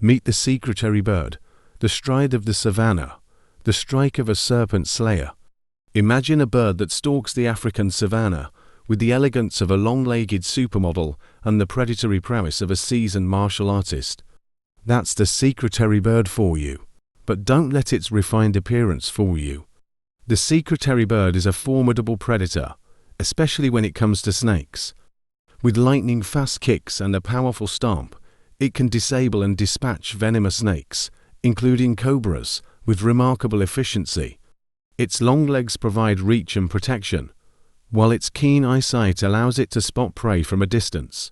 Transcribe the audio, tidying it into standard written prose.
Meet the secretarybird, the stride of the savannah, the strike of a serpent slayer. Imagine a bird that stalks the African savannah with the elegance of a long-legged supermodel and the predatory prowess of a seasoned martial artist. That's the secretarybird for you. But don't let its refined appearance fool you. The secretarybird is a formidable predator, especially when it comes to snakes. With lightning-fast kicks and a powerful stomp, it can disable and dispatch venomous snakes, including cobras, with remarkable efficiency. Its long legs provide reach and protection, while its keen eyesight allows it to spot prey from a distance.